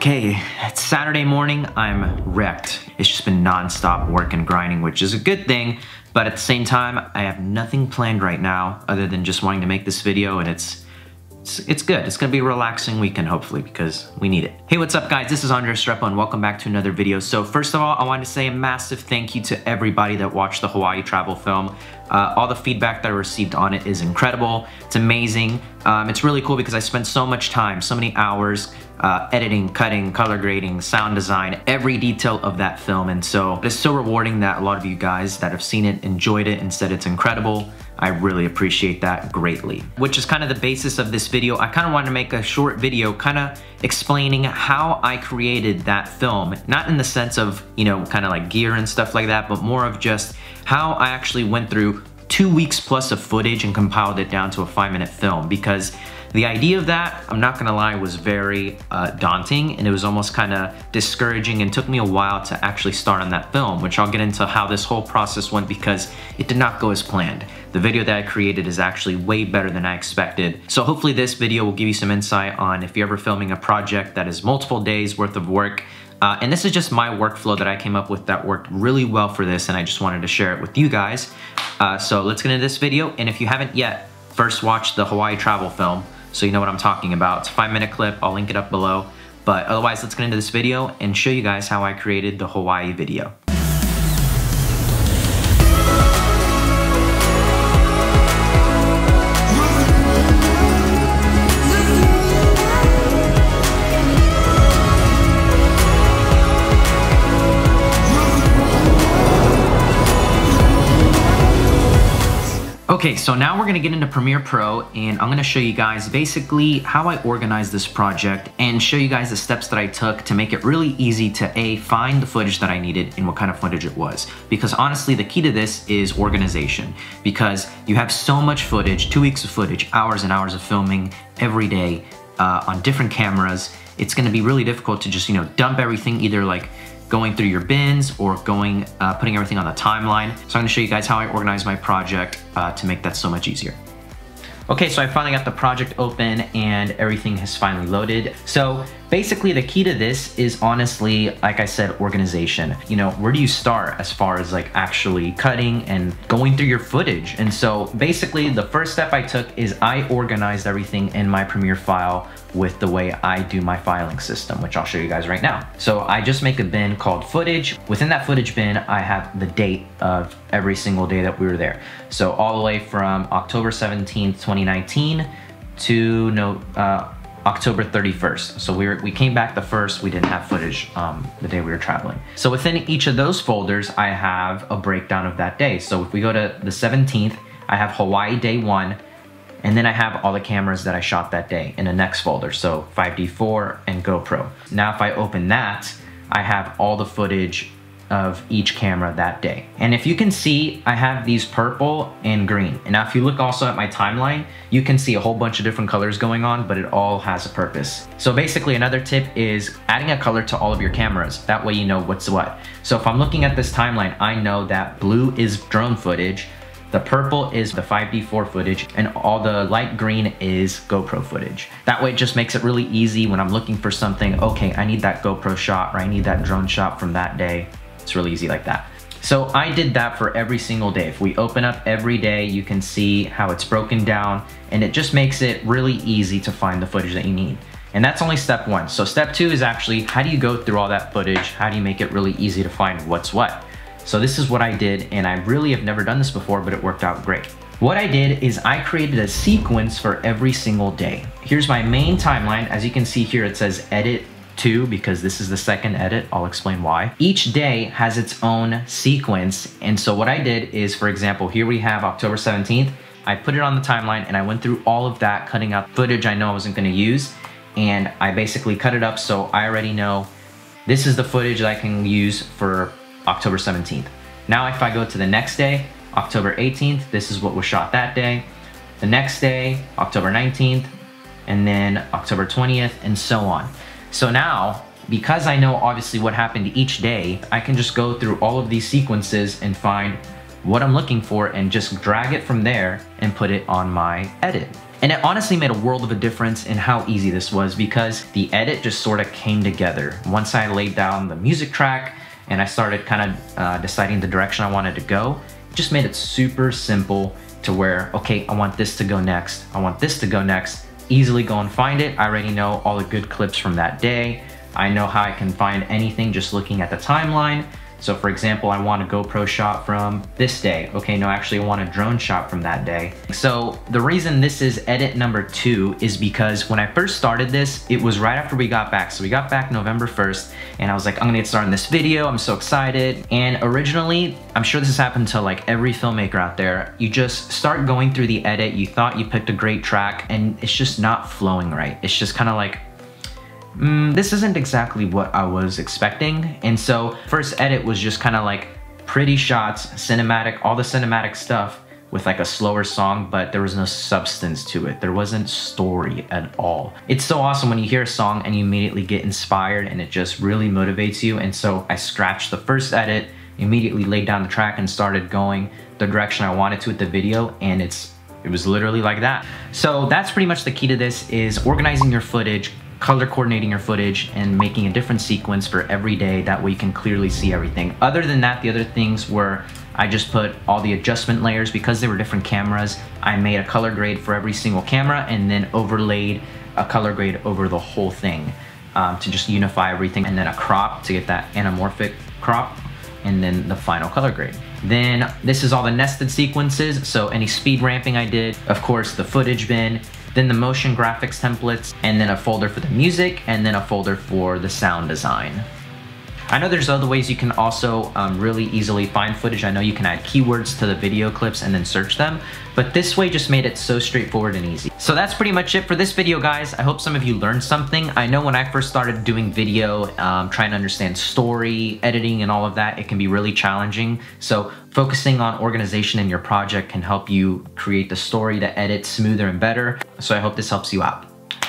Okay, it's Saturday morning, I'm wrecked. It's just been non-stop work and grinding, which is a good thing, but at the same time, I have nothing planned right now other than just wanting to make this video, and it's good. It's gonna be a relaxing weekend, hopefully, because we need it. Hey, what's up, guys? This is Andrei Restrepo, and welcome back to another video. So first of all, I wanted to say a massive thank you to everybody that watched the Hawaii travel film. All the feedback that I received on it is incredible. It's amazing. It's really cool because I spent so much time, so many hours editing, cutting, color grading, sound design, every detail of that film. And so it's so rewarding that a lot of you guys that have seen it enjoyed it and said it's incredible. I really appreciate that greatly. Which is kind of the basis of this video. I kind of wanted to make a short video kind of explaining how I created that film. Not in the sense of, you know, kind of like gear and stuff like that, but more of just how I actually went through 2 weeks plus of footage and compiled it down to a 5-minute film, because the idea of that, I'm not gonna lie, was very daunting, and it was almost kind of discouraging, and took me a while to actually start on that film, which I'll get into how this whole process went because it did not go as planned. The video that I created is actually way better than I expected. So hopefully this video will give you some insight on if you're ever filming a project that is multiple days worth of work. And this is just my workflow that I came up with that worked really well for this, and I just wanted to share it with you guys. So let's get into this video, and if you haven't yet, first watch the Hawaii travel film so you know what I'm talking about. It's a 5-minute clip, I'll link it up below. But otherwise, let's get into this video and show you guys how I created the Hawaii video. Okay, so now we're gonna get into Premiere Pro, and I'm gonna show you guys basically how I organized this project and show you guys the steps that I took to make it really easy to A, find the footage that I needed and what kind of footage it was. Because honestly, the key to this is organization, because you have so much footage, 2 weeks of footage, hours and hours of filming every day on different cameras. It's gonna be really difficult to just, you know, dump everything, either like going through your bins or putting everything on the timeline. So I'm gonna show you guys how I organize my project to make that so much easier. Okay, so I finally got the project open and everything has finally loaded. So basically the key to this is honestly, like I said, organization. You know, where do you start as far as like actually cutting and going through your footage? And so basically the first step I took is I organized everything in my Premiere file with the way I do my filing system, which I'll show you guys right now. So I just make a bin called footage. Within that footage bin, I have the date of every single day that we were there. So all the way from October 17th, 2019 to October 31st. So we came back the 1st, we didn't have footage the day we were traveling. So within each of those folders, I have a breakdown of that day. So if we go to the 17th, I have Hawaii day 1, and then I have all the cameras that I shot that day in the next folder. So 5D4 and GoPro. Now if I open that, I have all the footage of each camera that day. And if you can see, I have these purple and green. And now if you look also at my timeline, you can see a whole bunch of different colors going on, but it all has a purpose. So basically another tip is adding a color to all of your cameras. That way you know what's what. So if I'm looking at this timeline, I know that blue is drone footage, the purple is the 5D4 footage, and all the light green is GoPro footage. That way it just makes it really easy when I'm looking for something, okay, I need that GoPro shot, or I need that drone shot from that day. It's really easy like that. So I did that for every single day. If we open up every day, you can see how it's broken down, and it just makes it really easy to find the footage that you need. And that's only step 1. So step 2 is actually, how do you go through all that footage? How do you make it really easy to find what's what? So this is what I did, and I really have never done this before, but it worked out great. What I did is I created a sequence for every single day. Here's my main timeline. As you can see here, it says edit 2 because this is the second edit. I'll explain why. Each day has its own sequence, and so what I did is, for example, here we have October 17th. I put it on the timeline and I went through all of that, cutting out footage I know I wasn't gonna use, and I basically cut it up so I already know this is the footage that I can use for October 17th. Now if I go to the next day, October 18th, this is what was shot that day. The next day, October 19th, and then October 20th, and so on. So now, because I know obviously what happened each day, I can just go through all of these sequences and find what I'm looking for and just drag it from there and put it on my edit. And it honestly made a world of a difference in how easy this was, because the edit just sort of came together. Once I laid down the music track and I started kind of deciding the direction I wanted to go, it just made it super simple to where, okay, I want this to go next. I want this to go next. Easily go and find it. I already know all the good clips from that day. I know how I can find anything just looking at the timeline. So for example, I want a GoPro shot from this day. Okay, no, actually I want a drone shot from that day. So the reason this is edit number 2 is because when I first started this, it was right after we got back. So we got back November 1st and I was like, I'm gonna get started on this video. I'm so excited. And originally, I'm sure this has happened to like every filmmaker out there. You just start going through the edit. You thought you picked a great track and it's just not flowing right. It's just kind of like, this isn't exactly what I was expecting. And so first edit was just kind of like pretty shots, cinematic, all the cinematic stuff with like a slower song, but there was no substance to it. There wasn't story at all. It's so awesome when you hear a song and you immediately get inspired and it just really motivates you. And so I scratched the first edit, immediately laid down the track and started going the direction I wanted to with the video, and it was literally like that. So that's pretty much the key to this, is organizing your footage, color coordinating your footage, and making a different sequence for every day. That way you can clearly see everything. Other than that, the other things were I just put all the adjustment layers because they were different cameras. I made a color grade for every single camera and then overlaid a color grade over the whole thing to just unify everything, and then a crop to get that anamorphic crop, and then the final color grade. Then this is all the nested sequences. So any speed ramping I did, of course the footage bin, then the motion graphics templates, and then a folder for the music, and then a folder for the sound design. I know there's other ways you can also really easily find footage. I know you can add keywords to the video clips and then search them, but this way just made it so straightforward and easy. So that's pretty much it for this video, guys. I hope some of you learned something. I know when I first started doing video, trying to understand story, editing, and all of that, it can be really challenging. So focusing on organization in your project can help you create the story, the edit smoother and better. So I hope this helps you out.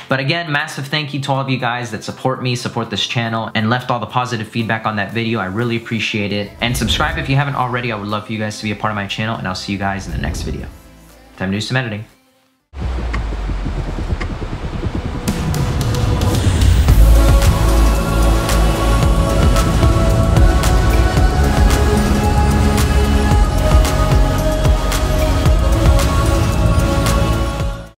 But again, massive thank you to all of you guys that support me, support this channel, and left all the positive feedback on that video. I really appreciate it. And subscribe if you haven't already. I would love for you guys to be a part of my channel, and I'll see you guys in the next video. Time to do some editing.